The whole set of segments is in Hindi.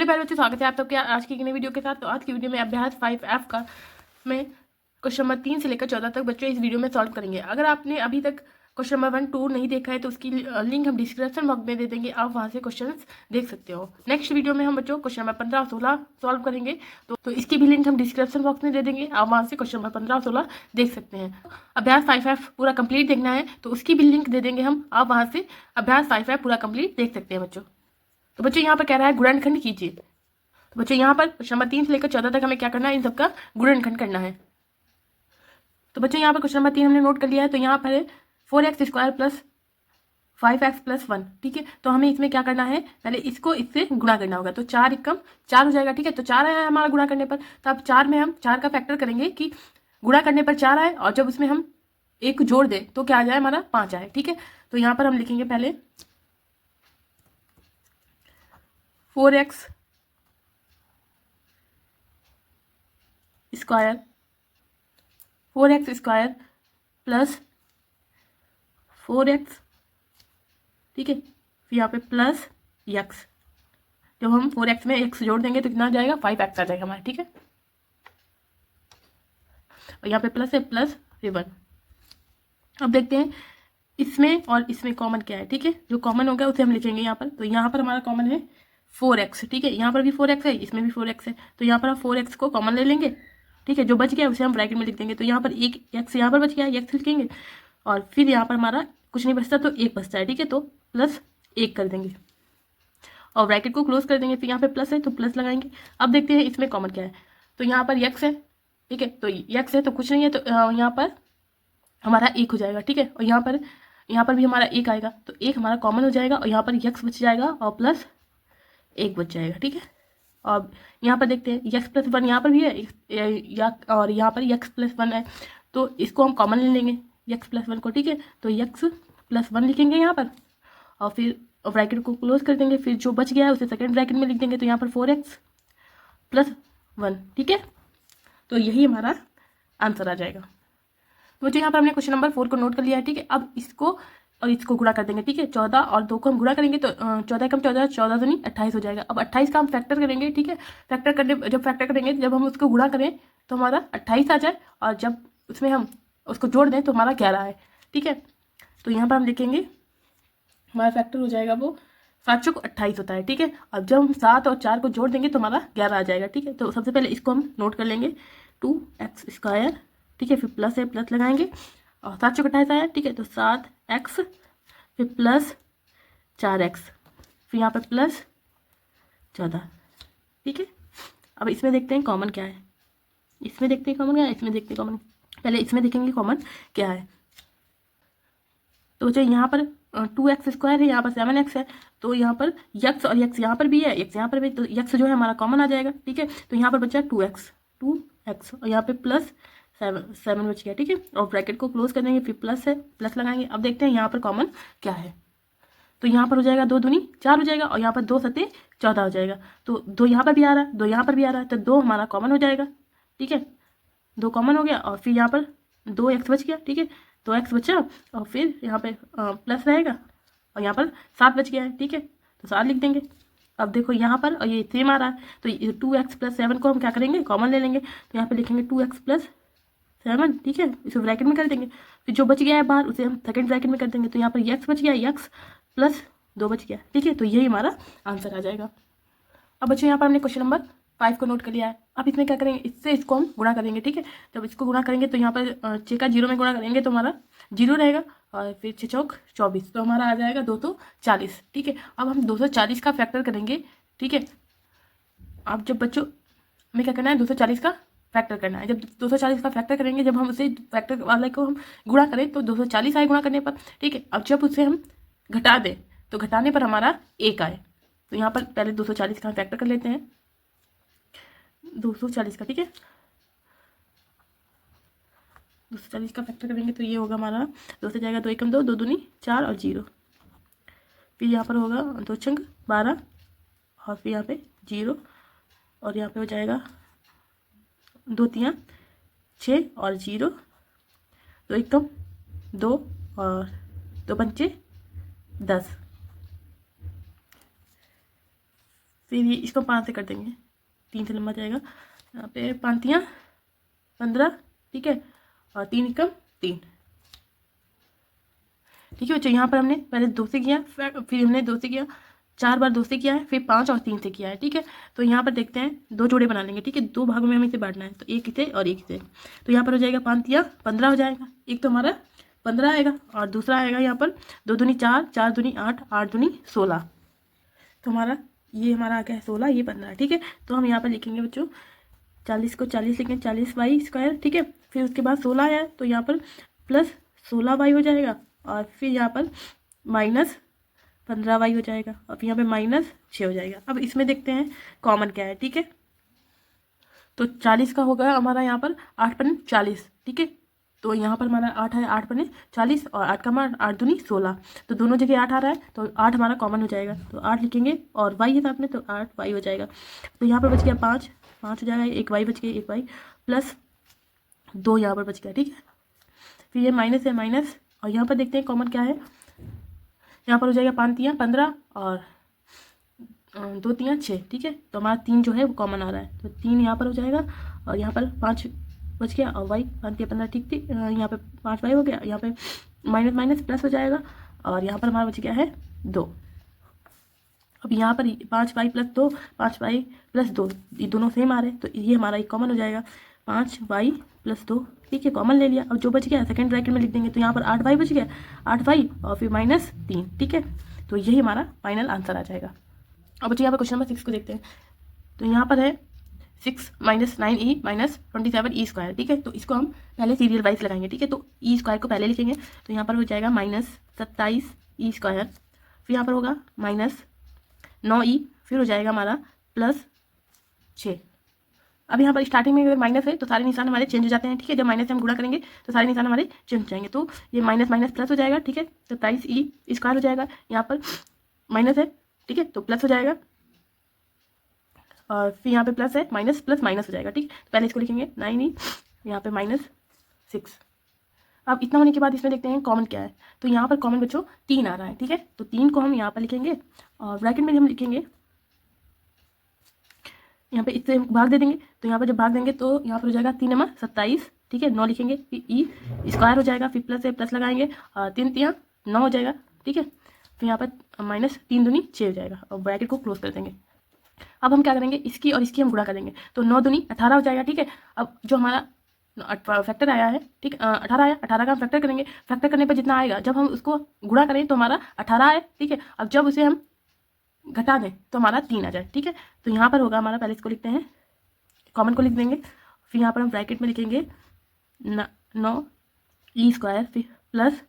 हेलो प्यारे बच्चों, स्वागत है आप सबके आज की नई वीडियो के साथ। तो आज की वीडियो में अभ्यास 5F का में क्वेश्चन नंबर 3 से लेकर 14 तक बच्चों इस वीडियो में सॉल्व करेंगे। अगर आपने अभी तक क्वेश्चन नंबर 1, 2 नहीं देखा है तो उसकी लिंक हम डिस्क्रिप्शन बॉक्स में दे देंगे, आप वहाँ से क्वेश्चन देख सकते हो। नेक्स्ट वीडियो में हम बच्चों क्वेश्चन नंबर 15 और 16 सॉल्व करेंगे, तो इसकी भी लिंक हम डिस्क्रिप्शन बॉक्स में दे देंगे, आप वहाँ से क्वेश्चन नंबर 15 और 16 देख सकते हैं। अभ्यास 5F पूरा कंप्लीट देखना है तो उसकी भी लिंक दे देंगे हम, आप वहाँ से अभ्यास 5F पूरा कंप्लीट देख सकते हैं बच्चों। तो बच्चों यहाँ पर कह रहा है गुणनखंड कीजिए। तो बच्चों यहाँ पर क्वेश्चन नंबर 3 से लेकर 14 तक हमें क्या करना है, इन सबका गुणनखंड करना है। तो बच्चों यहाँ पर क्वेश्चन नंबर 3 हमने नोट कर लिया है। तो यहाँ पर है 4x² प्लस 5x प्लस 1, ठीक है। तो हमें इसमें क्या करना है, पहले इसको इससे गुणा करना होगा। तो 4 एकम 4 हो जाएगा, ठीक है। तो 4 आया है हमारा गुणा करने पर, तो अब 4 में हम 4 का फैक्टर करेंगे कि गुणा करने पर 4 आए और जब उसमें हम एक जोड़ दें तो क्या आ जाए, हमारा 5 आए, ठीक है। तो यहाँ पर हम लिखेंगे पहले 4x square 4x square plus 4x, ठीक है। फिर यहाँ पे प्लस x, जब हम 4x में x जोड़ देंगे तो कितना आ जाएगा, 5x आ जाएगा हमारा, ठीक है। और यहाँ पे प्लस है, प्लस फिर 1। अब देखते हैं इसमें और इसमें कॉमन क्या है, ठीक है। जो कॉमन होगा उसे हम लिखेंगे यहाँ पर। तो यहाँ पर हमारा कॉमन है 4x, ठीक है। यहाँ पर भी 4x है, इसमें भी 4x है, तो यहाँ पर हम 4x को कॉमन ले लेंगे, ठीक है। जो बच गया उसे हम ब्रैकेट में लिख देंगे। तो यहाँ पर एक x यहाँ पर बच गया, x लिखेंगे और फिर यहाँ पर हमारा कुछ नहीं बचता तो 1 बचता है, ठीक है। तो प्लस 1 कर देंगे और ब्रैकेट को क्लोज कर देंगे। फिर यहाँ पे प्लस है तो प्लस लगाएंगे। अब देखते हैं इसमें कॉमन क्या है। तो यहाँ पर x है, ठीक है। तो x है तो कुछ नहीं है, तो यहाँ पर हमारा 1 हो जाएगा, ठीक है। और यहाँ पर भी हमारा 1 आएगा, तो 1 हमारा कॉमन हो जाएगा और यहाँ पर x बच जाएगा और प्लस 1 बच जाएगा, ठीक है। और यहाँ पर देखते हैं x प्लस 1 यहाँ पर भी है और यहाँ पर x प्लस 1 है, तो इसको हम कॉमन ले लेंगे x प्लस 1 को, ठीक है। तो x प्लस 1 लिखेंगे यहाँ पर और फिर ब्रैकेट को क्लोज कर देंगे। फिर जो बच गया है उसे सेकेंड ब्रैकेट में लिख देंगे। तो यहाँ पर 4x प्लस 1, ठीक है। तो यही हमारा आंसर आ जाएगा। तो जो यहाँ पर हमने क्वेश्चन नंबर 4 को नोट कर लिया है, ठीक है। अब इसको और इसको गुणा कर देंगे, ठीक है। 14 और 2 को हम गुणा करेंगे तो 14 कम 14, 14 दूनी 28 हो जाएगा। अब 28 का हम फैक्टर करेंगे, ठीक है। जब फैक्टर करेंगे, जब हम उसको गुणा करें तो हमारा 28 आ जाए और जब उसमें हम उसको जोड़ दें तो हमारा 11 है, ठीक है। तो यहाँ पर हम लिखेंगे हमारा फैक्टर हो जाएगा वो 7 चौक 28 होता है, ठीक है। अब जब हम 7 और 4 को जोड़ देंगे तो हमारा 11 आ जाएगा, ठीक है। तो सबसे पहले इसको हम नोट कर लेंगे 2x², ठीक है। फिर प्लस है, प्लस लगाएंगे और 7 चौक 28 आया, ठीक है। तो 7x फिर प्लस 4x फिर यहाँ पर प्लस 14, ठीक है। अब इसमें देखते हैं कॉमन क्या है, इसमें देखते हैं कॉमन क्या है, इसमें देखते हैं कॉमन, पहले इसमें देखेंगे कॉमन क्या है। तो जो यहाँ पर 2x² है, यहाँ पर 7x है, तो यहाँ पर x और x यहाँ पर भी है, x यहाँ पर भी, तो x जो है हमारा कॉमन आ जाएगा, ठीक है। तो यहाँ पर बचा 2x और यहाँ पे प्लस 7 बच गया, ठीक है। और ब्रैकेट को क्लोज कर देंगे, फिर प्लस है, प्लस लगाएंगे। अब देखते हैं यहाँ पर कॉमन क्या है। तो यहाँ पर हो जाएगा 2 दूनी 4 हो जाएगा और यहाँ पर 2 सत्ते 14 हो जाएगा। तो 2 यहाँ पर भी आ रहा है, 2 यहाँ पर भी आ रहा है, तो 2 हमारा कॉमन हो जाएगा, ठीक है। 2 कॉमन हो गया और फिर यहाँ पर 2x बच गया, ठीक है। 2x बचा और फिर यहाँ पे प्लस रहेगा और यहाँ पर 7 बच गया है, ठीक है। तो 7 लिख देंगे। अब देखो यहाँ पर और ये सेम आ रहा है, तो 2x प्लस 7 को हम क्या करेंगे, कॉमन ले लेंगे। तो यहाँ पे लिखेंगे 2x प्लस 7, ठीक है। इसे ब्रैकेट में कर देंगे। फिर जो बच गया है बाहर उसे हम सेकंड ब्रैकेट में कर देंगे। तो यहाँ पर x बच गया, x प्लस 2 बच गया, ठीक है। तो यही हमारा आंसर आ जाएगा। अब बच्चों यहाँ पर हमने क्वेश्चन नंबर 5 को नोट कर लिया है। अब इसमें क्या करेंगे, इससे इसको हम गुणा करेंगे, ठीक है। जब इसको गुणा करेंगे तो यहाँ पर 6 का 0 में गुणा करेंगे तो हमारा 0 रहेगा और फिर 6 चौक 24, तो हमारा आ जाएगा 240, ठीक है। अब हम 240 का फैक्टर करेंगे, ठीक है। अब जब बच्चों में क्या करना है, 240 का फैक्टर करना है। जब 240 का फैक्टर करेंगे, जब हम उसे फैक्टर वाले को हम गुणा करें तो 240 आए गुणा करने पर, ठीक है। अब जब उसे हम घटा दें तो घटाने पर हमारा 1 आए। तो यहाँ पर पहले 240 का फैक्टर कर लेते हैं, 240 का, ठीक है। 240 का फैक्टर करेंगे तो ये होगा हमारा 2 से जाएगा 2 एकम 2, 2 दूनी 4 और 0। फिर यहाँ पर होगा 2 छंग 12 और फिर यहाँ पे 0 और यहाँ पे हो जाएगा 2 तियाँ 6 और 0, 2 एकम 2 और 2 पंचे 10। फिर ये इसको 5 से कर देंगे, 3 से लंबा जाएगा। यहाँ पे 5 तियाँ 15, ठीक है, और 3 एकम 3, ठीक है बच्चों। यहाँ पर हमने पहले 2 से किया, फिर हमने 2 से किया, 4 बार 2 से किया है, फिर 5 और 3 से किया है, ठीक है। तो यहाँ पर देखते हैं 2 जोड़े बना लेंगे, ठीक है। 2 भागों में हमें इसे बांटना है, तो एक इसे और एक इसे। तो यहाँ पर हो जाएगा 5 तियाँ 15 हो जाएगा, एक तो हमारा 15 आएगा और दूसरा आएगा यहाँ पर 2 दूनी 4, 4 दूनी 8, 8 दूनी 16। तो हमारा ये हमारा आ गया है 16, ये 15, ठीक है। तो हम यहाँ पर लिखेंगे बच्चों 40 को 40 लिखेंगे, 40y², ठीक है। फिर उसके बाद 16 आया तो यहाँ पर प्लस 16y हो जाएगा, और फिर यहाँ पर माइनस 15y हो जाएगा, और फिर यहाँ पे -6 हो जाएगा। अब इसमें देखते हैं कॉमन क्या है, ठीक है। तो 40 का होगा हमारा यहाँ पर 8 पन्ने 40, ठीक है। तो यहाँ पर हमारा 8 है, 8 पन्ने 40, और 8 का मान 8 दूनी 16, तो दोनों जगह 8 आ रहा है, तो 8 हमारा कॉमन हो जाएगा। तो 8 लिखेंगे और y है साथ में, तो 8y हो जाएगा। तो यहाँ पर बच गया 5 हो जाएगा, एक y बच गया, एक y प्लस 2 यहाँ पर बच गया, ठीक है। फिर ये माइनस है, माइनस, और यहाँ पर देखते हैं कॉमन क्या है। यहाँ पर हो जाएगा 5 तियाँ 15 और 2 तियाँ 6, ठीक है। तो हमारा 3 जो है वो कॉमन आ रहा है, तो 3 यहाँ पर हो जाएगा, और यहाँ पर 5 बच गया, और y 5 तियाँ 15, ठीक थी, यहाँ पे 5y हो गया, यहाँ पे माइनस माइनस प्लस हो जाएगा, और यहाँ पर हमारा बच गया है 2। अब यहाँ पर 5y + 2, 5y + 2, ये दोनों सेम आ रहे हैं, तो ये हमारा एक कॉमन हो जाएगा, 5y + 2, ठीक है, कॉमन ले लिया। अब जो बच गया सेकंड ब्रैकेट में लिख देंगे, तो यहाँ पर 8y बच गया, 8y और फिर -3, ठीक है। तो यही हमारा फाइनल आंसर आ जाएगा। अब बच्चों यहाँ पर क्वेश्चन नंबर 6 को देखते हैं। तो यहाँ पर है 6 - 9e - 27e², ठीक है। तो इसको हम पहले सीरियल वाइज लगाएंगे, ठीक है। तो e² को पहले लिखेंगे, तो यहाँ पर हो जाएगा -27e², फिर यहाँ पर होगा -9e, फिर हो जाएगा हमारा +6। अब यहाँ पर स्टार्टिंग में अगर माइनस है तो सारे निशान हमारे चेंज हो जाते हैं, ठीक है। जब माइनस से हम गुणा करेंगे तो सारे निशान हमारे चेंज हो जाएंगे, तो ये माइनस माइनस प्लस हो जाएगा, ठीक है। 27e² हो जाएगा, यहाँ पर माइनस है, ठीक है, तो प्लस हो जाएगा, और फिर यहाँ पे प्लस है, माइनस प्लस माइनस हो जाएगा, ठीक। तो पहले इसको लिखेंगे 9e, यहाँ पे -6। अब इतना होने के बाद इसमें देखते हैं कॉमन क्या है। तो यहाँ पर कॉमन बच्चों 3 आ रहा है, ठीक है। तो 3 को हम यहाँ पर लिखेंगे, और ब्रैकेट में हम लिखेंगे, यहाँ पे इससे भाग दे देंगे, तो यहाँ पर जब भाग देंगे तो यहाँ पर हो जाएगा 3 - 27, ठीक है। 9 लिखेंगे, फिर e² हो जाएगा, फिर प्लस है, प्लस लगाएंगे, और 3 तियाँ 9 हो जाएगा, ठीक है। फिर यहाँ पर -3 दूनी 6 हो जाएगा, और ब्रैकेट को क्लोज कर देंगे। अब हम क्या करेंगे, इसकी और इसकी हम गुणा करेंगे, तो 9 दूनी 18 हो जाएगा, ठीक है। अब जो हमारा फैक्टर आया है, ठीक, 18 आया, 18 का हम फैक्टर करेंगे, फैक्टर करने पर जितना आएगा, जब हम उसको गुणा करें तो हमारा 18 आए, ठीक है। अब जब उसे हम घटा दें तो हमारा 3 आ जाए, ठीक है। तो यहाँ पर होगा हमारा, पहले इसको लिखते हैं, कॉमन को लिख देंगे, फिर यहाँ पर हम ब्रैकेट में लिखेंगे 9e², फिर प्लस,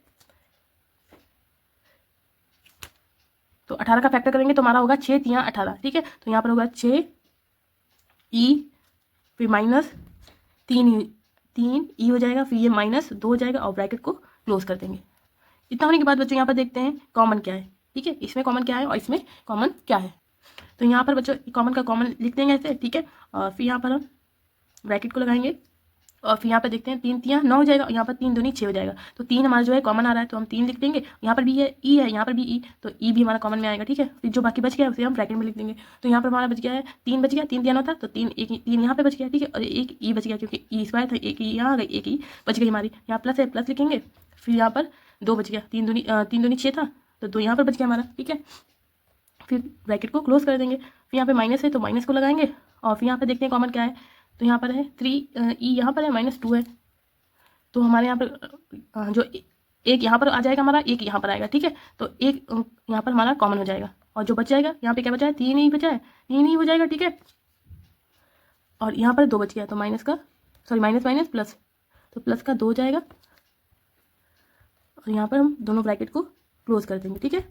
तो 18 का फैक्टर करेंगे तो हमारा होगा 6 तियाँ 18, ठीक है। तो यहाँ पर होगा 6e, फिर -3e हो जाएगा, फिर ये -2 हो जाएगा, और ब्रैकेट को क्लोज कर देंगे। इतना होने के बाद बच्चों यहाँ पर देखते हैं कॉमन क्या है, ठीक है। इसमें कॉमन क्या है और इसमें कॉमन क्या है। तो यहाँ पर बच्चों कॉमन का कॉमन लिख देंगे ऐसे, ठीक है। और फिर यहाँ पर हम ब्रैकेट को लगाएंगे, और फिर यहाँ पर देखते हैं 3 तियाँ 9 हो जाएगा, यहाँ पर 3 दूनी 6 हो जाएगा, तो 3 हमारा जो है कॉमन आ रहा है, तो हम 3 लिख देंगे। यहाँ पर भी है ई है, यहाँ पर भी ई, तो ई भी हमारा कॉमन में आएगा, ठीक है। फिर जो बाकी बच गया उसे हम ब्रैकेट में लिख देंगे। तो यहाँ पर हमारा बच गया है 3 बच गया, 3 तियाँ 9 था, तो 3 यहाँ पे बच गया, ठीक है। और एक ई बच गया, क्योंकि e² था, एक ई यहाँ आ गई, एक ई बच गई हमारी। यहाँ प्लस है, प्लस लिखेंगे, फिर यहाँ पर 2 बच गया, 3 दूनी 6 था, तो 2 यहाँ पर बच गया हमारा, ठीक है। फिर ब्रैकेट को क्लोज कर देंगे, फिर यहाँ पे माइनस है तो माइनस को लगाएंगे, और फिर यहाँ पे देखते हैं कॉमन क्या है। तो यहाँ पर है 3 ई, यहाँ पर है -2 है, तो हमारे यहाँ पर जो एक यहाँ पर आ जाएगा हमारा, एक यहाँ पर आएगा, ठीक है। तो एक यहाँ पर हमारा कॉमन हो जाएगा, और जो बच जाएगा यहाँ पे क्या बचा है, 3 ही बचा है, 3 ही हो जाएगा, ठीक है। और यहाँ पर 2 बच गया, तो माइनस माइनस प्लस, तो प्लस का 2 हो जाएगा, और यहाँ पर हम दोनों ब्रैकेट को क्लोज कर देंगे, ठीक है।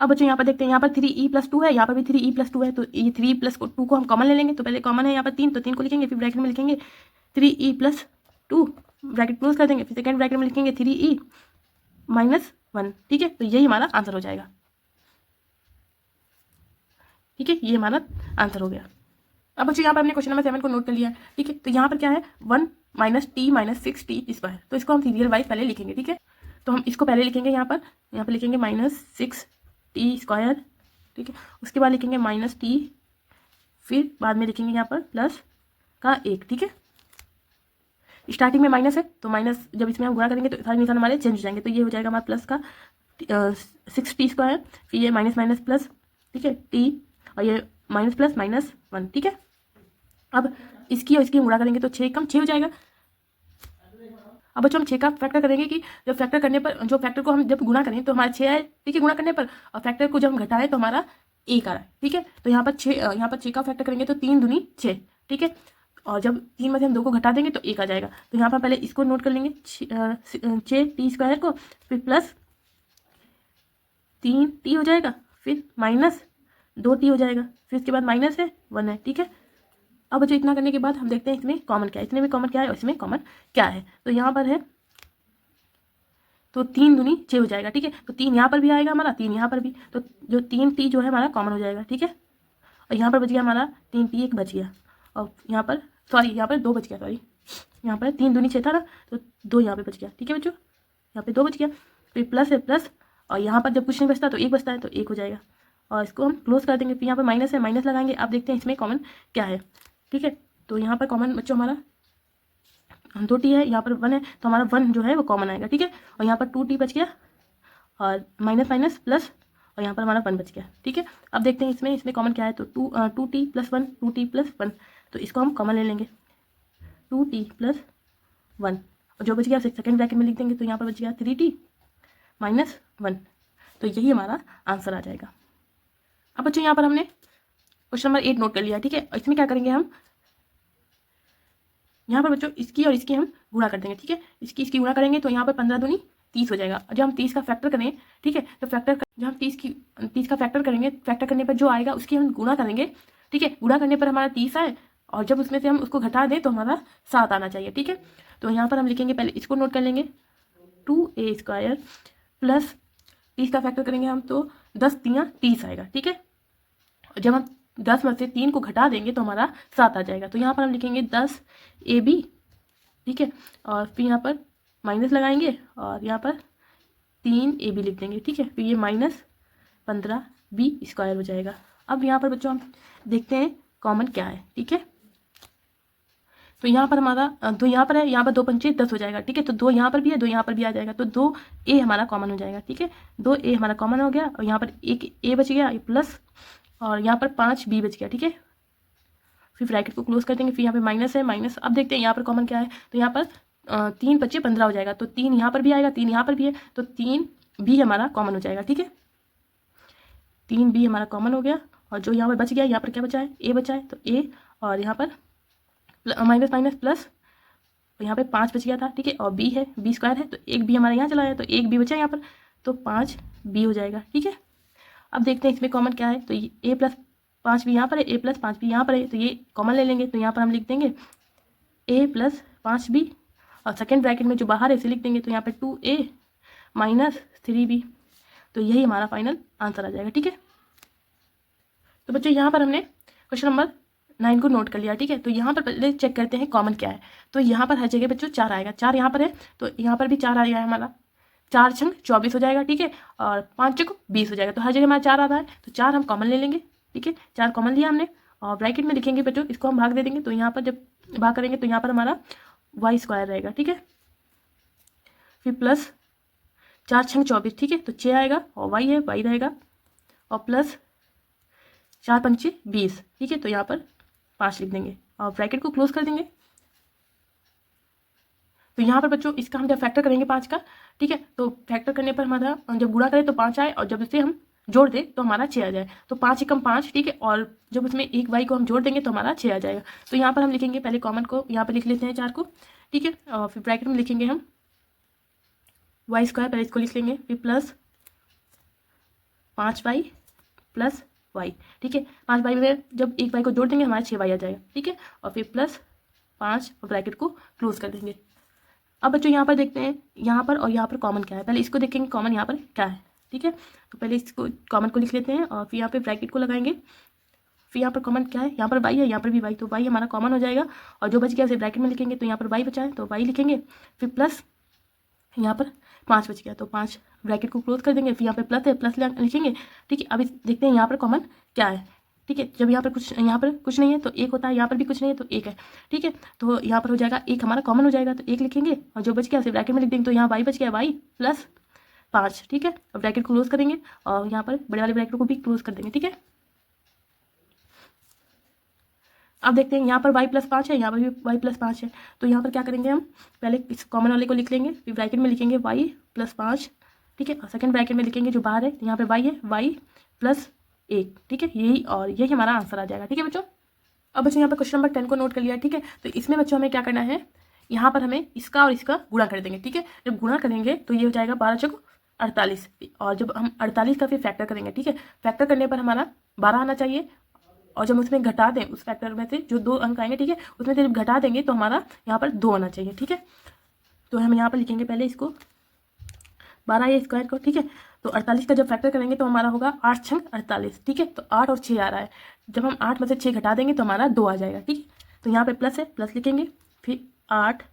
अब बच्चों यहाँ पर देखते हैं, यहाँ पर 3e + 2 है, यहाँ पर भी 3e + 2 है, तो ये 3 + 2 को हम कॉमन ले लेंगे। तो पहले कॉमन है यहाँ पर 3, तो 3 को लिखेंगे, फिर ब्रैकेट में लिखेंगे 3e + 2, ब्रैकेट क्लोज कर देंगे, फिर सेकंड ब्रैकेट में लिखेंगे 3e - 1, ठीक है। तो यही हमारा आंसर हो जाएगा, ठीक है, ये हमारा आंसर हो गया। अब बच्चों यहाँ पर हमने क्वेश्चन नंबर 7 को नोट कर लिया है, ठीक है। तो यहाँ पर क्या है, 1 - t - 6t², तो इसको हम सीरियल वाइज पहले लिखेंगे, ठीक है। तो हम इसको पहले लिखेंगे, यहाँ पर लिखेंगे -6t², ठीक है। उसके बाद लिखेंगे माइनस टी, फिर बाद में लिखेंगे यहाँ पर प्लस का 1, ठीक है। स्टार्टिंग में माइनस है तो माइनस जब इसमें हम गुणा करेंगे तो सारे निशान हमारे चेंज हो जाएंगे, तो ये हो जाएगा हमारा प्लस का 6t², फिर ये माइनस माइनस प्लस, ठीक है, टी, और ये माइनस प्लस -1, ठीक है। अब इसकी और इसकी गुणा करेंगे तो 6 कम 6 हो जाएगा। अब बच्चों हम 6 का फैक्टर करेंगे कि जब फैक्टर करने पर, जो फैक्टर को हम जब गुणा करें तो हमारा 6 आए, ठीक है, गुणा करने पर, और फैक्टर को जब हम घटाएं तो हमारा 1 आ रहा है, ठीक है। तो यहाँ पर 6 का फैक्टर करेंगे तो 3 दूनी 6, ठीक है, और जब 3 में से हम 2 को घटा देंगे तो 1 आ जाएगा। तो यहाँ पर पहले इसको नोट कर लेंगे 6t² को, फिर प्लस 3t हो जाएगा, फिर माइनस 2t हो जाएगा, फिर इसके बाद माइनस है 1 है, ठीक है। अब बच्चों इतना करने के बाद हम देखते हैं इसमें कॉमन क्या है, इसमें भी कॉमन क्या है और इसमें कॉमन क्या है। तो यहाँ पर है तो 3 दूनी 6 हो जाएगा, ठीक है। तो 3 यहाँ पर भी आएगा हमारा, 3 यहाँ पर भी, तो जो 3t जो है हमारा कॉमन हो जाएगा, ठीक है। और यहाँ पर बच गया हमारा 3t, एक बच गया, और यहाँ पर यहाँ पर 2 बच गया, यहाँ पर 3 दूनी 6 था ना, तो 2 यहाँ पे बच गया, ठीक है बच्चों, यहाँ पे 2 बच गया। फिर प्लस है प्लस, और यहाँ पर जब कुछ नहीं बचता तो 1 बचता है, तो 1 हो जाएगा, और इसको हम क्लोज कर देंगे। फिर यहाँ पर माइनस है, माइनस लगाएंगे। अब देखते हैं इसमें कॉमन क्या है, ठीक है। तो यहाँ पर कॉमन बच्चों हमारा 2t है, यहाँ पर 1 है, तो हमारा 1 जो है वो कॉमन आएगा, ठीक है। और यहाँ पर 2t बच गया, और माइनस माइनस प्लस, और यहाँ पर हमारा 1 बच गया, ठीक है। अब देखते हैं इसमें कॉमन क्या है। तो 2t + 1, 2t + 1, तो इसको हम कॉमन ले लेंगे, 2t + 1, और जो बच गया सेकंड ब्रैकेट में लिख देंगे, तो यहाँ पर बच गया 3t - 1, तो यही हमारा आंसर आ जाएगा। अब बच्चों यहाँ पर हमने क्वेश्चन नंबर 8 नोट कर लिया, ठीक है। और इसमें क्या करेंगे हम, यहाँ पर बच्चों इसकी और इसकी हम गुणा कर देंगे, ठीक है। इसकी गुणा करेंगे तो यहाँ पर 15 दूनी 30 हो जाएगा। और जब हम 30 का फैक्टर करें, ठीक है, तो जब हम 30 का फैक्टर करेंगे, फैक्टर करने पर जो आएगा उसकी हम गुणा करेंगे, ठीक है। गुणा करने पर हमारा 30 आए, और जब उसमें से हम उसको घटा दें तो हमारा 7 आना चाहिए, ठीक है। तो यहाँ पर हम लिखेंगे, पहले इसको नोट कर लेंगे, 2a² प्लस 30 का फैक्टर करेंगे हम तो 10 × 30 आएगा, ठीक है। जब हम 10 में से 3 को घटा देंगे तो हमारा 7 आ जाएगा। तो यहाँ पर हम लिखेंगे 10ab, ठीक है, और फिर यहाँ पर माइनस लगाएंगे, और यहाँ पर 3ab लिख देंगे, ठीक है। फिर ये -15b² हो जाएगा। अब यहाँ पर बच्चों हम देखते हैं कॉमन क्या है, ठीक है। तो यहाँ पर हमारा 2 यहाँ पर है, यहाँ पर 2 पंचे 10 हो जाएगा, ठीक है। तो 2 यहाँ पर भी है, 2 यहाँ पर भी आ जाएगा, तो 2a हमारा कॉमन हो जाएगा, ठीक है। 2a हमारा कॉमन हो गया, और यहाँ पर एक a बच गया प्लस, और यहाँ पर 5b बच गया, ठीक है। फिर ब्रैकेट को क्लोज कर देंगे। फिर यहाँ पे माइनस है, माइनस। अब देखते हैं यहाँ पर कॉमन क्या है। तो यहाँ पर 3 × 5 = 15 हो जाएगा, तो 3 यहाँ पर भी आएगा, 3 यहाँ पर भी है, तो 3b हमारा कॉमन हो जाएगा, ठीक है। 3b हमारा कॉमन हो गया, और जो यहाँ पर बच गया, यहाँ पर क्या बचा है, a बचा है, तो a, और यहाँ पर माइनस माइनस प्लस, यहाँ पे 5 बच गया था, ठीक है, और b है, b² है, तो एक b हमारा यहाँ चला गया, तो एक b बचा यहाँ पर, तो 5b हो जाएगा, ठीक है। अब देखते हैं इसमें कॉमन क्या है। तो a + 5b यहाँ पर है, a + 5b यहाँ पर है, तो ये कॉमन ले लेंगे। तो यहाँ पर हम लिख देंगे a + 5b, और सेकेंड ब्रैकेट में जो बाहर है इसे लिख देंगे, तो यहाँ पर 2a - 3b, तो यही हमारा फाइनल आंसर आ जाएगा, ठीक है। तो बच्चों यहाँ पर हमने क्वेश्चन नंबर 9 को नोट कर लिया, ठीक है। तो यहाँ पर पहले चेक करते हैं कॉमन क्या है। तो यहाँ पर हर जगह बच्चों 4 आएगा, 4 यहाँ पर है, तो यहाँ पर भी 4 आ गया है हमारा, 4 × 24 हो जाएगा, ठीक है, और 5 × 20 हो जाएगा, तो हर जगह हमारा 4 आ रहा है, तो 4 हम कॉमन ले लेंगे, ठीक है। 4 कॉमन लिया हमने, और ब्रैकेट में लिखेंगे बच्चों, इसको हम भाग दे देंगे, तो यहाँ पर जब भाग करेंगे तो यहाँ पर हमारा y² रहेगा, ठीक है। फिर प्लस 4 × 24, ठीक है, तो 6 आएगा, और y है, y रहेगा, और प्लस 4 × 5 = 20, ठीक है, तो यहाँ पर 5 लिख देंगे, और ब्रैकेट को क्लोज कर देंगे। तो यहाँ पर बच्चों इसका हम जब फैक्टर करेंगे 5 का, ठीक है, तो फैक्टर करने पर हमारा जब गुणा करें तो 5 आए, और जब इसे हम जोड़ दें तो हमारा 6 आ जाए, तो 5 × 5, ठीक है, और जब उसमें एक y को हम जोड़ देंगे तो हमारा 6 आ जाएगा। तो यहाँ पर हम लिखेंगे, पहले कॉमन को यहाँ पर लिख लेते हैं 4 को, ठीक है, और फिर ब्रैकेट में लिखेंगे हम y², पहले इसको लिख लेंगे, फिर प्लस 5y + y, ठीक है। 5y में जब एक y को जोड़ देंगे हमारा 6y आ जाएगा, ठीक है, और फिर प्लस 5, और ब्रैकेट को क्लोज कर देंगे। अब बच्चों यहाँ पर देखते हैं यहाँ पर और यहाँ पर कॉमन क्या है। पहले इसको देखेंगे कॉमन यहाँ पर क्या है, ठीक है। तो पहले इसको कॉमन को लिख लेते हैं, और फिर यहाँ पे ब्रैकेट को लगाएंगे। फिर यहाँ पर कॉमन क्या है, यहाँ पर y है, यहाँ पर भी y, तो y हमारा कॉमन हो जाएगा, और जो बच गया उसे ब्रैकेट में लिखेंगे, तो यहाँ पर y बचा है तो y लिखेंगे। फिर प्लस यहाँ पर 5 बच गया, तो 5 ब्रैकेट को क्लोज कर देंगे। फिर यहाँ पे प्लस है, प्लस लिखेंगे, ठीक है। अब देखते हैं यहाँ पर कॉमन क्या है, ठीक है। जब यहाँ पर कुछ नहीं है तो एक होता है, यहाँ पर भी कुछ नहीं है तो एक है, ठीक है। तो यहाँ पर हो जाएगा एक हमारा कॉमन हो जाएगा, तो एक लिखेंगे और जो बच गया उसे ब्रैकेट में लिख देंगे। तो यहाँ y बच गया, y प्लस 5, ठीक है। अब ब्रैकेट को क्लोज करेंगे और यहाँ पर बड़े वाले ब्रैकेट को भी क्लोज कर देंगे, ठीक है। अब देखते हैं यहाँ पर y प्लस 5 है, यहाँ पर भी y प्लस 5 है। तो यहाँ पर क्या करेंगे, हम पहले इस कॉमन वाले को लिख लेंगे, फिर ब्रैकेट में लिखेंगे y प्लस 5, ठीक है। और सेकंड ब्रैकेट में लिखेंगे जो बाहर है, तो यहाँ पे y है, y प्लस 1, ठीक है। यही हमारा आंसर आ जाएगा, ठीक है बच्चों। अब बच्चों यहाँ पर क्वेश्चन नंबर 10 को नोट कर लिया, ठीक है। तो इसमें बच्चों हमें क्या करना है, यहाँ पर हमें इसका और इसका गुणा कर देंगे, ठीक है। जब गुणा करेंगे तो ये हो जाएगा 12 चौक 48, और जब हम 48 का फिर फैक्टर करेंगे, ठीक है। फैक्टर करने पर हमारा 12 आना चाहिए, और जब उसमें घटा दें उस फैक्टर में से जो 2 अंक आएंगे, ठीक है, उसमें से जब घटा देंगे तो हमारा यहाँ पर 2 आना चाहिए, ठीक है। तो हम यहाँ पर लिखेंगे पहले इसको 12 ये स्क्वायर को, ठीक है। तो 48 का जब फैक्टर करेंगे तो हमारा होगा 8 छंग 48, ठीक है। तो 8 और 6 आ रहा है, जब हम 8 में से 6 घटा देंगे तो हमारा 2 आ जाएगा, ठीक है। तो यहाँ पे प्लस है, प्लस लिखेंगे, फिर 8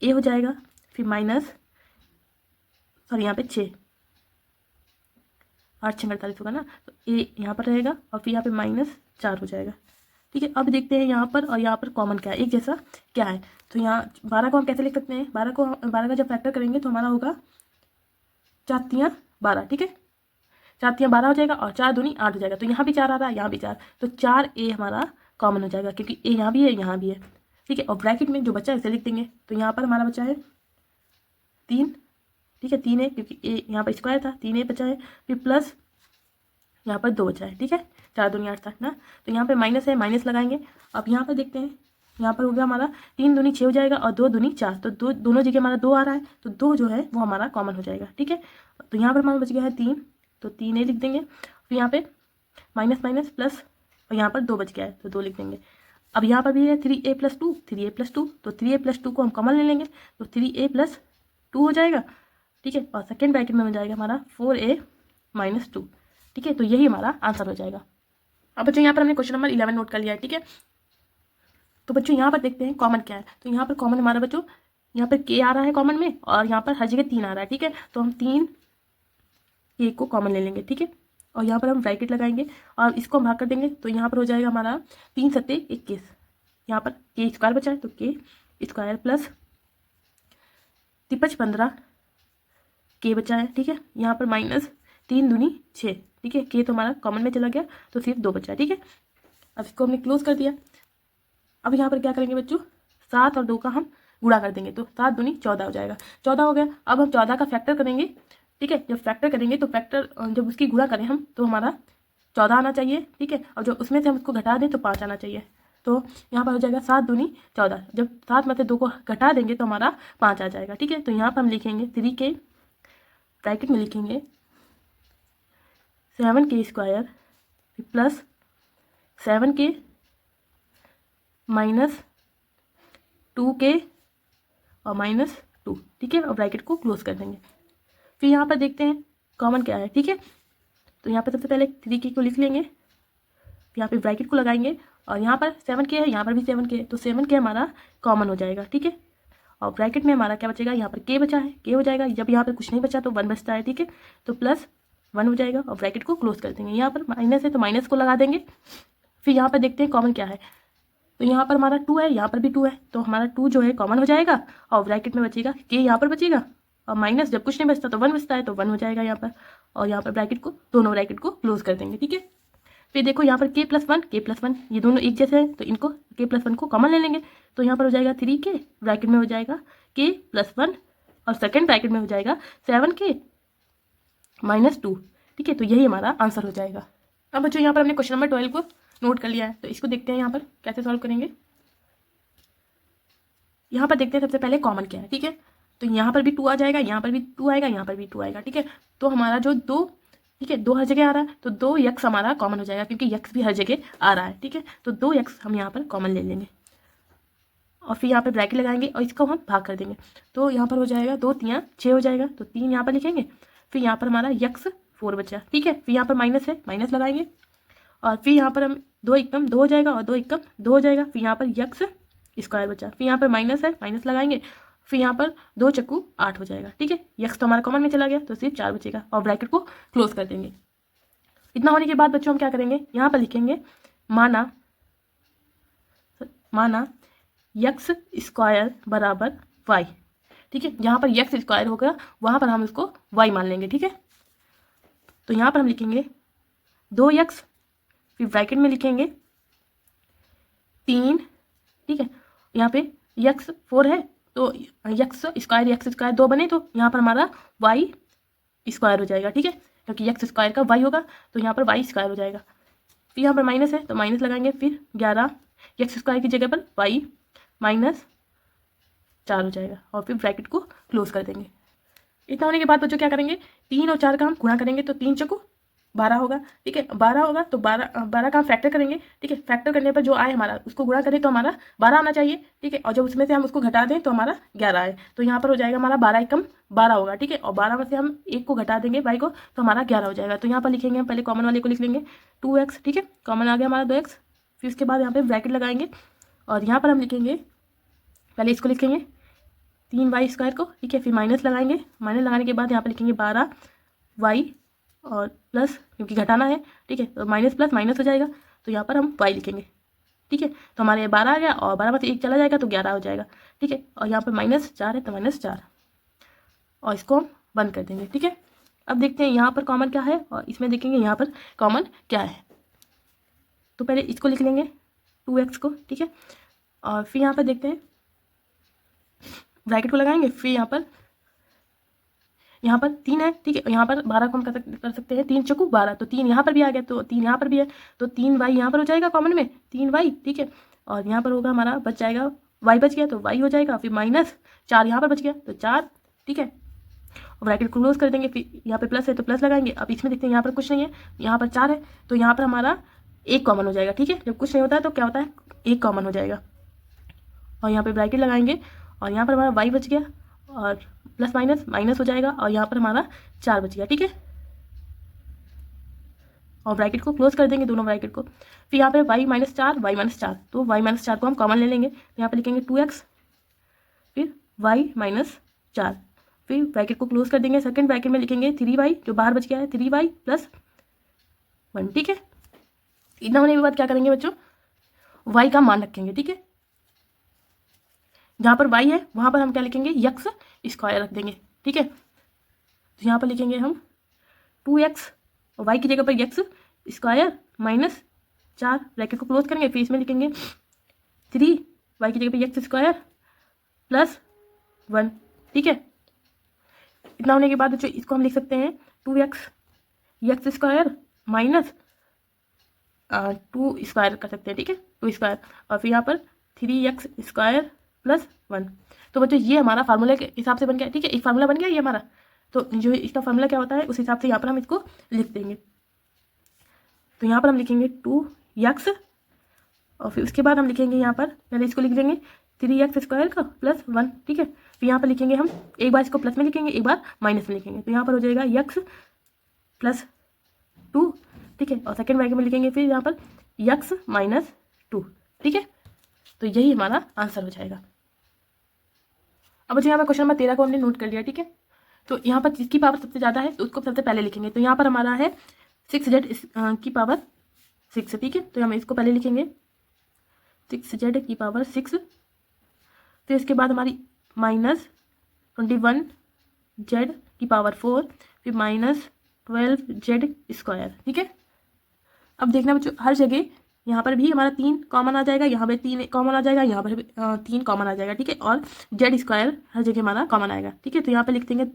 ए हो जाएगा, फिर माइनस, सॉरी यहाँ पे 6, 8 छंग 48 होगा ना, तो ए यहाँ पर रहेगा और फिर यहाँ पे माइनस 4 हो जाएगा, ठीक है। अब देखते हैं यहाँ पर और यहाँ पर कॉमन क्या है, एक जैसा क्या है। तो यहाँ 12 को हम कैसे लिख सकते हैं, 12 का जब फैक्टर करेंगे तो हमारा होगा 4 तियाँ 12, ठीक है। 4 तियाँ 12 हो जाएगा और 4 दूनी 8 हो जाएगा। तो यहाँ भी 4 आ रहा है, यहाँ भी 4, तो 4 ए हमारा कॉमन हो जाएगा, क्योंकि ए यहाँ भी है, यहाँ भी है, ठीक है। और ब्रैकेट में जो बचा है इसे लिख देंगे। तो यहाँ पर हमारा बचा है 3, ठीक है, 3 है, क्योंकि ए यहाँ पर स्क्वायर था, 3 ए बचा है, फिर प्लस यहाँ पर 2 बचा है, ठीक है। 4 दूनी 8 था ना, तो यहाँ पे माइनस है, माइनस लगाएंगे। अब यहाँ पर देखते हैं, यहाँ पर हो गया हमारा 3 दूनी 6 हो जाएगा और 2 दूनी 4, तो दोनों जगह हमारा 2 आ रहा है, तो 2 जो है वो हमारा कॉमन हो जाएगा, ठीक है। तो यहाँ पर हमारा बच गया है 3, तो 3 ए लिख देंगे, फिर यहाँ पे माइनस माइनस प्लस, और यहाँ पर 2 बच गया है तो 2 लिख देंगे। अब यहाँ पर भी है 3a + 2, 3a + 2, तो 3a + 2 को हम कॉमन ले लेंगे, तो 3a + 2 हो जाएगा, ठीक है। और सेकेंड ब्रैकेट में हो जाएगा हमारा 4a - 2, ठीक है। तो यही हमारा आंसर हो जाएगा। अब बच्चों यहाँ पर हमने क्वेश्चन नंबर 11 नोट कर लिया है, ठीक है। तो बच्चों यहाँ पर देखते हैं कॉमन क्या है। तो यहाँ पर कॉमन हमारा बच्चों यहाँ पर k आ रहा है कॉमन में, और यहाँ पर हर जगह 3 आ रहा है, ठीक है। तो हम 3 k को कॉमन ले लेंगे, ठीक है। और यहाँ पर हम ब्रैकेट लगाएंगे और इसको हम भाग कर देंगे, तो यहाँ पर हो जाएगा हमारा 3 × 7 = 21। यहाँ पर k स्क्वायर बचा है, तो k स्क्वायर प्लस 3×5 = 15 k बचा है, ठीक है। यहाँ पर माइनस 3 दूनी 6, ठीक है। k तो हमारा कॉमन में चला गया, तो सिर्फ 2 बचा है, ठीक है। अब इसको हमने क्लोज कर दिया। अब यहाँ पर क्या करेंगे बच्चों, 7 और 2 का हम गुणा कर देंगे, तो 7 दूनी 14 हो जाएगा, 14 हो गया। अब हम 14 का फैक्टर करेंगे, ठीक है। जब फैक्टर करेंगे तो फैक्टर जब उसकी गुणा करें हम तो हमारा 14 आना चाहिए, ठीक है। और जब उसमें से हम उसको घटा दें तो 5 आना चाहिए। तो यहाँ पर हो जाएगा 7 दूनी 14, जब 7 में से 2 को घटा देंगे तो हमारा 5 आ जाएगा, ठीक है। तो यहाँ पर हम लिखेंगे 3k, ब्रैकेट में लिखेंगे 7k square plus 7k minus 2k और -2, ठीक है। और ब्रैकेट को क्लोज कर देंगे। फिर यहाँ पर देखते हैं कॉमन क्या है, ठीक है। तो यहाँ पर सबसे पहले 3k को लिख लेंगे, यहाँ पे ब्रैकेट को लगाएंगे, और यहाँ पर 7k है, यहाँ पर भी 7k है, तो 7k हमारा कॉमन हो जाएगा, ठीक है। और ब्रैकेट में हमारा क्या बचेगा, यहाँ पर k बचा है, k हो जाएगा। जब यहाँ पर कुछ नहीं बचा तो 1 बचता है, ठीक है। तो +1 हो जाएगा और ब्रैकेट को क्लोज कर देंगे। यहाँ पर माइनस है तो माइनस को लगा देंगे। फिर यहाँ पर देखते हैं कॉमन क्या है। तो यहाँ पर हमारा 2 है, यहाँ पर भी 2 है, तो हमारा 2 जो है कॉमन हो जाएगा, और ब्रैकेट में बचेगा k, यहाँ पर बचेगा, और माइनस जब कुछ नहीं बचता तो 1 बचता है, तो 1 हो जाएगा यहाँ पर। और यहाँ पर ब्रैकेट को, दोनों ब्रैकेट को क्लोज कर देंगे, ठीक है। फिर देखो यहाँ पर k + 1 ये दोनों एक जैसे हैं, तो इनको k + 1 को कॉमन ले लेंगे। तो यहाँ पर हो जाएगा 3k, ब्रैकेट में हो जाएगा k + 1, और सेकेंड ब्रैकेट में हो जाएगा 7k - 2, ठीक है। तो यही हमारा आंसर हो जाएगा। अब बच्चों यहाँ पर हमने क्वेश्चन नंबर 12 को नोट कर लिया है, तो इसको देखते हैं यहाँ पर कैसे सॉल्व करेंगे। यहाँ पर देखते हैं सबसे पहले कॉमन क्या है, ठीक है। तो यहाँ पर भी 2 आ जाएगा, यहाँ पर भी 2 आएगा, यहाँ पर भी 2 आएगा, ठीक है। तो हमारा जो 2, ठीक है, 2 हर जगह आ रहा है, तो 2x हमारा कॉमन हो जाएगा, क्योंकि x भी हर जगह आ रहा है, ठीक है। तो 2x हम यहाँ पर कॉमन ले लेंगे, और फिर यहाँ पर ब्रैकेट लगाएंगे और इसको हम भाग कर देंगे। तो यहाँ पर हो जाएगा 2 × 3 = 6 हो जाएगा, तो 3 यहाँ पर लिखेंगे। फिर यहाँ पर हमारा x 4 बचा, ठीक है। फिर यहाँ पर माइनस है, माइनस लगाएंगे, और फिर यहाँ पर हम 2 × 2 हो जाएगा, और 2 × 2 हो जाएगा। फिर यहाँ पर x स्क्वायर बचा, फिर यहाँ पर माइनस है, माइनस लगाएंगे, फिर यहाँ पर 2 चक्कू 8 हो जाएगा, ठीक है। यक्स तो हमारा कॉमन में चला गया तो सिर्फ 4 बचेगा और ब्रैकेट को क्लोज कर देंगे। इतना होने के बाद बच्चों हम क्या करेंगे, यहाँ पर लिखेंगे माना यक्स स्क्वायर बराबर वाई, ठीक है। जहाँ पर यक्स स्क्वायर होगा वहाँ पर हम इसको वाई मान लेंगे, ठीक है। तो यहाँ पर हम लिखेंगे 2x, फिर ब्रैकेट में लिखेंगे 3, ठीक है। यहाँ पे यक्स 4 है तो यक्स स्क्वायर 2 बने तो यहाँ पर हमारा वाई स्क्वायर हो जाएगा, ठीक है, क्योंकि यक्स स्क्वायर का वाई होगा तो यहाँ पर वाई स्क्वायर हो जाएगा। फिर यहाँ पर माइनस है तो माइनस लगाएंगे, फिर 11 यक्स स्क्वायर की जगह पर वाई -4 हो जाएगा और फिर ब्रैकेट को क्लोज कर देंगे। इतना होने के बाद बच्चों क्या करेंगे, 3 और 4 का हम गुणा करेंगे तो 3 चक्कू 12 होगा, ठीक है। 12 होगा तो 12 का हम फैक्टर करेंगे, ठीक है। फैक्टर करने पर जो आए हमारा उसको गुणा करें तो हमारा 12 आना चाहिए, ठीक है। और जब उसमें से हम उसको घटा दें तो हमारा 11 आए, तो यहाँ पर हो जाएगा हमारा 12 एकम 12 होगा, ठीक है। और 12 में से हम 1 को घटा देंगे बाई को तो हमारा 11 हो जाएगा। तो यहाँ पर लिखेंगे हम पहले कॉमन वाले को लिख लेंगे 2x, ठीक है। कॉमन आ गया हमारा 2x, फिर उसके बाद यहाँ पर ब्रैकेट लगाएंगे और यहाँ पर हम लिखेंगे, पहले इसको लिखेंगे 3y स्क्वायर को, ठीक है। फिर माइनस लगाएंगे, माइनस लगाने के बाद यहाँ पर लिखेंगे 12y और प्लस, क्योंकि घटाना है, ठीक है। तो माइनस प्लस माइनस हो जाएगा तो यहाँ पर हम y लिखेंगे, ठीक है। तो हमारे 12 आ गया और 12 में से 1 चला जाएगा तो 11 हो जाएगा, ठीक है। और यहाँ पर -4 है तो -4 और इसको हम बंद कर देंगे, ठीक है। अब देखते हैं यहाँ पर कॉमन क्या है और इसमें देखेंगे यहाँ पर कॉमन क्या है। तो पहले इसको लिख लेंगे 2x को, ठीक है। और फिर यहाँ पर देखते हैं ब्रैकेट को लगाएंगे, फिर यहाँ पर 3 है, ठीक है। यहाँ पर 12 को हम कर सकते हैं 3 चक्कू 12, तो 3 यहाँ पर भी आ गया तो 3 यहाँ पर भी है तो 3y यहाँ पर हो जाएगा कॉमन में 3y, ठीक है। और यहाँ पर होगा हमारा बच जाएगा y बच गया तो y हो जाएगा, फिर -4 यहाँ पर बच गया तो 4, ठीक है। और ब्रैकेट को क्लोज कर देंगे, फिर यहाँ पे प्लस है तो प्लस लगाएंगे। अब इसमें देखते हैं यहाँ पर कुछ नहीं है, यहाँ पर 4 है तो यहाँ पर हमारा 1 कॉमन हो जाएगा, ठीक है। जब कुछ नहीं होता है तो क्या होता है 1 कॉमन हो जाएगा और यहाँ पे ब्रैकेट लगाएंगे और यहाँ पर हमारा y बच गया और प्लस माइनस माइनस हो जाएगा और यहाँ पर हमारा 4 बच गया, ठीक है। और ब्रैकेट को क्लोज कर देंगे दोनों ब्रैकेट को। फिर यहाँ पे y -4 तो y -4 को हम कॉमन ले लेंगे, तो यहाँ पे लिखेंगे 2x, फिर y -4, फिर ब्रैकेट को क्लोज कर देंगे। सेकंड ब्रैकेट में लिखेंगे 3y, जो बाहर बच गया है 3y + 1, ठीक है। इतना होने के बाद क्या करेंगे बच्चों, y का मान रखेंगे, ठीक है। जहाँ पर y है वहाँ पर हम क्या लिखेंगे यक्स स्क्वायर रख देंगे, ठीक है। तो यहाँ पर लिखेंगे हम 2x और y की जगह पर यक्स स्क्वायर -4, ब्रैकेट को क्लोज करेंगे, फिर इसमें लिखेंगे 3 y की जगह पर यक्स स्क्वायर +1, ठीक है। इतना होने के बाद जो इसको हम लिख सकते हैं 2x यक्स स्क्वायर -2 स्क्वायर कर सकते हैं, ठीक है, 2 स्क्वायर और फिर यहाँ पर 3x स्क्वायर +1। तो बच्चों ये हमारा फार्मूला के हिसाब से बन गया, ठीक है। एक फार्मूला बन गया ये हमारा, तो जो इसका फार्मूला क्या होता है उस हिसाब से यहाँ पर हम इसको लिख देंगे। तो यहाँ पर हम लिखेंगे 2x और फिर उसके बाद हम लिखेंगे यहाँ पर पहले इसको लिख देंगे 3x स्क्वायर का +1, ठीक है। फिर यहाँ पर लिखेंगे हम एक बार इसको प्लस में लिखेंगे एक बार माइनस में लिखेंगे, तो यहाँ पर हो जाएगा x +2, ठीक है। और सेकेंड ब्रैकेट में लिखेंगे फिर यहाँ पर x -2, ठीक है। तो यही हमारा आंसर हो जाएगा। अब बच्चों यहाँ पर क्वेश्चन नंबर 13 को हमने नोट कर लिया, ठीक है। तो यहाँ पर जिसकी पावर सबसे ज़्यादा है तो उसको सबसे पहले लिखेंगे। तो यहाँ पर हमारा है 6z की पावर 6, ठीक है। तो हम इसको पहले लिखेंगे 6z की पावर 6, फिर इसके बाद हमारी -21z की पावर 4, फिर -12z स्क्वायर, ठीक है। अब देखना बच्चों हर जगह यहाँ पर भी हमारा 3 कॉमन आ जाएगा, यहाँ पे 3 कॉमन आ जाएगा, यहाँ पर भी 3 कॉमन आ जाएगा, ठीक है। और जेड स्क्वायर हर जगह हमारा कॉमन आएगा, ठीक है। तो यहाँ पे लिख देंगे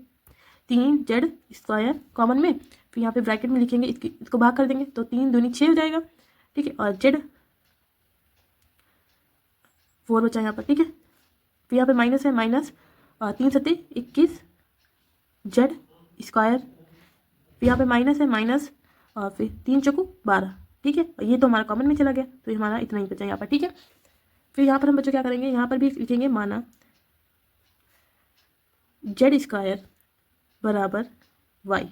3z स्क्वायर कॉमन में, फिर यहाँ पे ब्रैकेट में लिखेंगे इसको भाग कर देंगे तो 3 दूनी 6 हो जाएगा, ठीक है। और z 4 बचा यहाँ पर, ठीक है। फिर यहाँ पे माइनस है, -3 × 21 z स्क्वायर, फिर यहाँ पे माइनस है माइनस और फिर 3 × 12, ठीक है। ये तो हमारा कॉमन में चला गया तो हमारा इतना ही बचा यहाँ पर, ठीक है। फिर यहाँ पर हम बच्चों क्या करेंगे, यहाँ पर भी लिखेंगे माना z स्क्वायर बराबर y,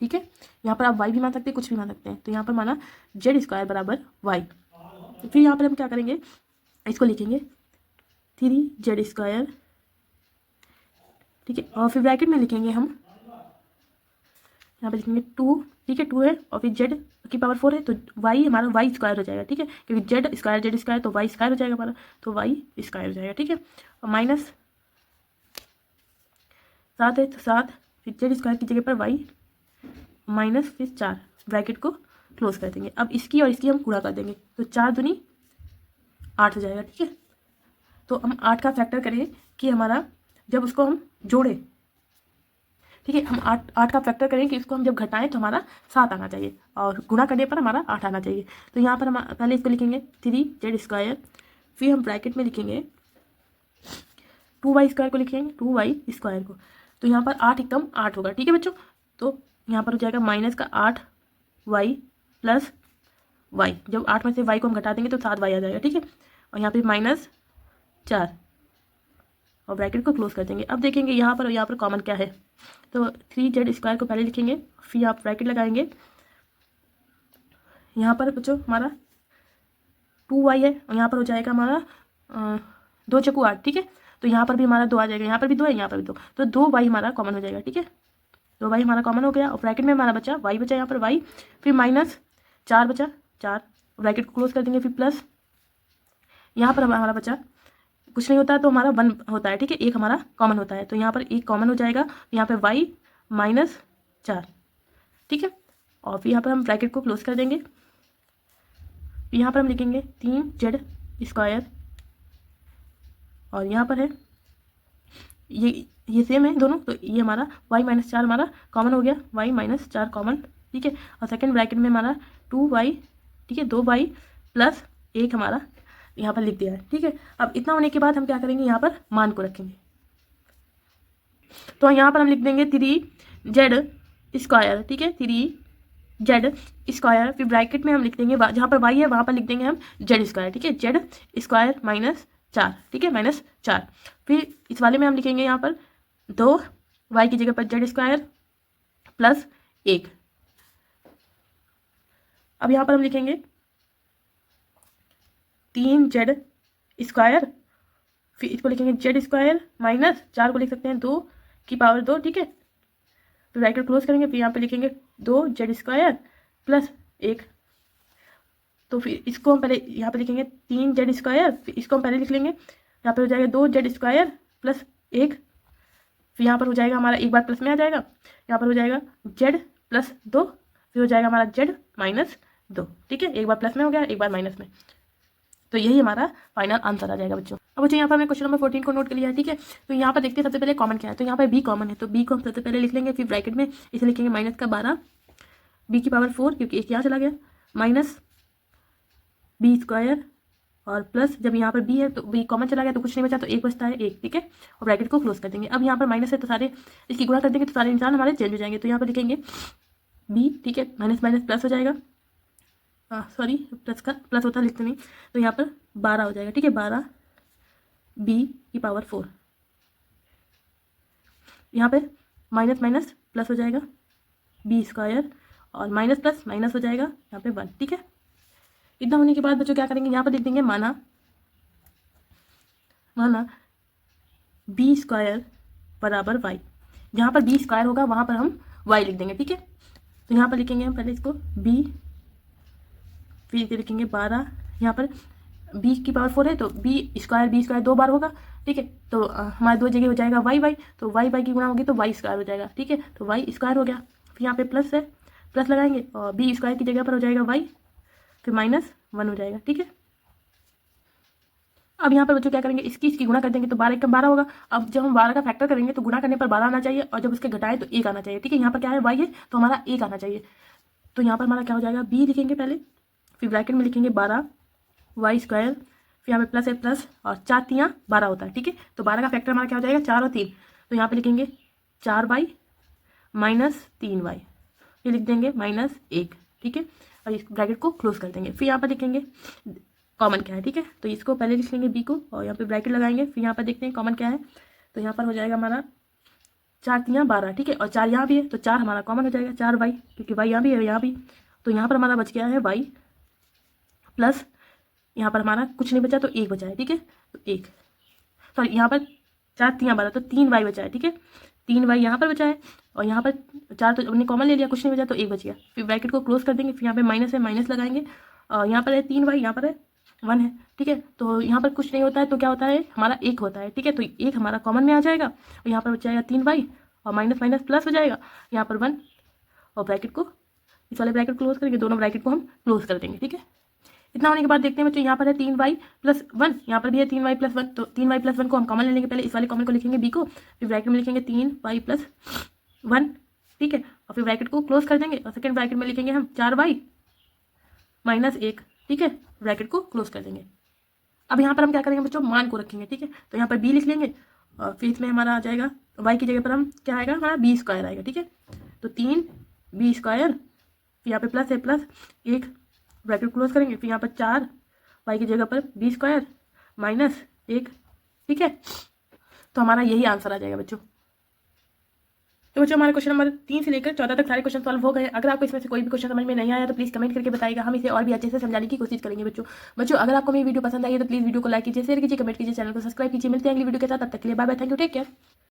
ठीक है। यहाँ पर आप y भी मान सकते हैं कुछ भी मान सकते हैं, तो यहाँ पर माना z स्क्वायर बराबर y। फिर यहाँ पर हम क्या करेंगे, इसको लिखेंगे 3z स्क्वायर ठीक है। और फिर ब्रैकेट में लिखेंगे हम, यहाँ पे लिखेंगे 2, ठीक है, 2 है, और फिर जेड की पावर 4 है तो वाई हमारा वाई स्क्वायर हो जाएगा, ठीक है, क्योंकि जेड स्क्वायर तो वाई स्क्वायर हो जाएगा हमारा, तो वाई स्क्वायर हो जाएगा, ठीक है। और माइनस 7 है तो 7, फिर जेड स्क्वायर की जगह पर वाई माइनस फिर 4, ब्रैकेट को क्लोज कर देंगे। अब इसकी और इसकी हम गुणा कर देंगे तो 4 दूनी 8 हो जाएगा, ठीक है। तो हम 8 का फैक्टर करें कि हमारा जब उसको हम जोड़े, ठीक है, हम 8 का फैक्टर करें कि इसको हम जब घटाएं तो हमारा 7 आना चाहिए और गुणा करने पर हमारा 8 आना चाहिए। तो यहाँ पर हम पहले इसको लिखेंगे 3 जेड स्क्वायर, फिर हम ब्रैकेट में लिखेंगे 2 वाई स्क्वायर को, लिखेंगे 2 वाई स्क्वायर को, तो यहाँ पर 8 एकदम 8 होगा, ठीक है बच्चों। तो यहाँ पर हो जाएगा माइनस का 8 वाई प्लस वाई, जब 8 में से वाई को हम घटा देंगे तो 7 वाई आ जाएगा, ठीक है। और यहाँ पर माइनस 4 और ब्रैकेट को क्लोज कर देंगे। अब देखेंगे यहाँ पर और यहाँ पर कॉमन क्या है, तो 3 जेड स्क्वायर को पहले लिखेंगे, फिर आप ब्रैकेट लगाएंगे, यहाँ पर बच्चों हमारा 2 वाई है और यहाँ पर हो जाएगा हमारा 2 चक्कू 8, ठीक है। तो यहाँ पर भी हमारा 2 आ जाएगा, यहाँ पर भी 2 है, यहाँ पर भी 2, तो 2 वाई हमारा कॉमन हो जाएगा, ठीक है। 2 वाई हमारा कॉमन हो गया और ब्रैकेट में हमारा बचा वाई, बचा यहाँ पर वाई, फिर माइनस 4 बचा 4, ब्रैकेट को क्लोज कर देंगे, फिर प्लस यहाँ पर हमारा बचा कुछ नहीं होता है तो हमारा 1 होता है, ठीक है, एक हमारा कॉमन होता है, तो यहाँ पर एक कॉमन हो जाएगा, यहाँ पे y माइनस 4, ठीक है। और फिर यहाँ पर हम ब्रैकेट को क्लोज कर देंगे, यहाँ पर हम लिखेंगे 3 जेड स्क्वायर, और यहाँ पर है ये सेम है दोनों, तो ये हमारा y माइनस 4 हमारा कॉमन हो गया, y माइनस 4 कॉमन, ठीक है। और सेकेंड ब्रैकेट में हमारा 2y, ठीक है, 2y प्लस 1 हमारा यहाँ पर लिख दिया है, ठीक है। अब इतना होने के बाद हम क्या करेंगे, यहाँ पर मान को रखेंगे, तो यहाँ पर हम लिख देंगे 3 जेड स्क्वायर, ठीक है, 3 जेड स्क्वायर, फिर ब्रैकेट में हम लिख देंगे जहाँ पर वाई है वहाँ पर लिख देंगे हम जेड स्क्वायर, ठीक है, जेड स्क्वायर माइनस 4, ठीक है, माइनस 4, फिर इस वाले में हम लिखेंगे यहाँ पर 2 वाई की जगह पर जेड स्क्वायर प्लस 1। अब यहाँ पर हम लिखेंगे 3 जेड स्क्वायर, फिर इसको लिखेंगे जेड स्क्वायर माइनस 4 को लिख सकते हैं 2 की पावर 2, ठीक है, फिर ब्रैकेट क्लोज करेंगे, फिर यहाँ पे लिखेंगे 2 जेड स्क्वायर प्लस 1, तो फिर इसको हम पहले यहाँ पे लिखेंगे 3 जेड स्क्वायर, फिर इसको हम पहले लिख लेंगे, यहाँ पर हो जाएगा 2 जेड स्क्वायर प्लस 1, फिर यहाँ पर हो जाएगा हमारा एक बार प्लस में आ जाएगा, यहाँ पर हो जाएगा जेड प्लस 2, फिर हो जाएगा हमारा जेड माइनस 2, ठीक है, एक बार प्लस में हो गया, एक बार माइनस में, तो यही हमारा फाइनल आंसर आ जाएगा बच्चों। अब बच्चों यहाँ पर हमने क्वेश्चन नंबर 14 को नोट कर लिया है, ठीक है। तो यहाँ पर देखते हैं सबसे पहले कॉमन क्या है, तो यहाँ पर बी कॉमन है, तो बी को हम सबसे पहले लिख लेंगे, फिर ब्रैकेट में इसे लिखेंगे माइनस का 12 बी की पावर 4, क्योंकि एक यहाँ चला गया, माइनस बी स्क्वायर, और प्लस जब यहाँ पर बी है तो बी कॉमन चला गया तो कुछ नहीं बचा, तो एक बचता है 1, ठीक है, और ब्रैकेट को क्लोज कर देंगे। अब यहाँ पर माइनस है तो सारे इसकी गुणा कर देंगे तो सारे निशान हमारे चेंज हो जाएंगे, तो यहाँ पर लिखेंगे बी, ठीक है, माइनस माइनस प्लस हो जाएगा, सॉरी प्लस का प्लस होता लिखते नहीं, तो यहाँ पर 12 हो जाएगा, ठीक है, 12 बी की पावर 4, यहाँ पे माइनस माइनस प्लस हो जाएगा बी स्क्वायर, और माइनस प्लस माइनस हो जाएगा यहाँ पे 1, ठीक है। इतना होने के बाद बच्चों क्या करेंगे, यहाँ पर लिख देंगे माना बी स्क्वायर बराबर वाई, जहाँ पर बी स्क्वायर होगा वहाँ पर हम वाई लिख देंगे, ठीक है। तो यहाँ पर लिखेंगे हम पहले इसको बी, फिर लिखेंगे 12, यहाँ पर बी की पावर 4 है तो बी स्क्वायर 2 बार होगा, ठीक है, तो हमारे 2 जगह हो जाएगा वाई वाई, तो वाई वाई की गुणा होगी तो वाई स्क्वायर हो जाएगा, ठीक है, तो वाई स्क्वायर हो गया, फिर यहाँ पे प्लस है, प्लस लगाएंगे और बी स्क्वायर की जगह पर हो जाएगा वाई, फिर माइनस 1 हो जाएगा, ठीक है। अब यहाँ पर बच्चों क्या करेंगे, इसकी गुणा कर देंगे तो 12 कम 12 होगा। अब जब हम 12 का फैक्टर करेंगे तो गुणा करने पर 12 आना चाहिए, और जब उसके घटाएं तो 1 आना चाहिए, ठीक है। यहाँ पर क्या है, वाई है तो हमारा 1 आना चाहिए, तो यहाँ पर हमारा क्या हो जाएगा, बी लिखेंगे पहले, फिर ब्रैकेट में लिखेंगे 12 वाई स्क्वायर, फिर यहाँ पे प्लस है प्लस, और 4 3 12 होता है, ठीक है। तो 12 का फैक्टर हमारा क्या हो जाएगा, 4 और 3, तो यहाँ पे लिखेंगे 4 वाई माइनस 3 वाई, फिर लिख देंगे माइनस 1, ठीक है, और इस ब्रैकेट को क्लोज कर देंगे। फिर यहाँ पर लिखेंगे कॉमन क्या है, ठीक है, तो इसको पहले लिख लेंगे बी को, और यहाँ पे ब्रैकेट लगाएंगे, फिर यहाँ पर देखते हैं कॉमन क्या है, तो यहाँ पर हो जाएगा हमारा 4 3 12, ठीक है, और 4 यहाँ भी है तो 4 हमारा कॉमन हो जाएगा, 4 वाई, क्योंकि वाई यहाँ भी है यहाँ भी, तो यहाँ पर हमारा बच गया है वाई प्लस, यहाँ पर हमारा कुछ नहीं बचा तो 1 बचा है, ठीक है, तो 1, सॉरी यहाँ पर 4 3 12, तो 3y बचा है, ठीक है। 3y यहाँ पर बचा है और यहाँ पर 4 तो हमने कॉमन ले लिया, कुछ नहीं बचा तो 1 बच गया। फिर ब्रैकेट को क्लोज कर देंगे, फिर यहाँ पे माइनस है, माइनस लगाएंगे। यहाँ पर है 3y, यहाँ पर है 1 है, ठीक है। तो यहाँ पर कुछ नहीं होता है तो क्या होता है, हमारा 1 होता है, ठीक है। तो 1 हमारा कॉमन में आ जाएगा और यहाँ पर बच जाएगा 3y और माइनस माइनस प्लस हो जाएगा, यहाँ पर 1 और ब्रैकेट को, इस वाले ब्रैकेट क्लोज करेंगे, दोनों ब्रैकेट को हम क्लोज कर देंगे, ठीक है। इतना होने के बाद देखते हैं बच्चों, यहाँ पर है 3y + 1, यहाँ पर भी है 3y + 1, तो 3y + 1 को हम कॉमन ले लेंगे। पहले इस वाले कॉमन को लिखेंगे b को, फिर ब्रैकेट में लिखेंगे 3y + 1, ठीक है। और फिर ब्रैकेट को क्लोज कर देंगे और सेकंड ब्रैकेट में लिखेंगे हम 4y - 1, ठीक है। ब्रैकेट को क्लोज कर देंगे। अब यहाँ पर हम क्या करेंगे बच्चों, मान को रखेंगे, ठीक है। तो यहाँ पर b लिख लेंगे और फिर इसमें हमारा आ जाएगा y की जगह पर हम क्या आएगा, हमारा b² आएगा, ठीक है। तो 3b², फिर यहाँ पे प्लस है, प्लस 1 ब्रैकेट क्लोज करेंगे, फिर यहाँ पर 4 y की जगह पर b² - 1, ठीक है। तो हमारा यही आंसर आ जाएगा बच्चों। तो बच्चों हमारे क्वेश्चन नंबर 3 से लेकर 14 तक सारे क्वेश्चन सॉल्व हो गए। अगर आपको इसमें से कोई भी क्वेश्चन समझ में नहीं आया तो प्लीज़ कमेंट करके बताइएगा, हम इसे और भी अच्छे से समझाने की कोशिश करेंगे बच्चों अगर आपको मेरी वीडियो पसंद आई है तो प्लीज़ वीडियो को लाइक कीजिए, शेयर कीजिए, कमेंट कीजिए, चैनल को सब्सक्राइब कीजिए। मिलते हैं अगली वीडियो के साथ, तब तक के लिए bye bye, thank you, take care.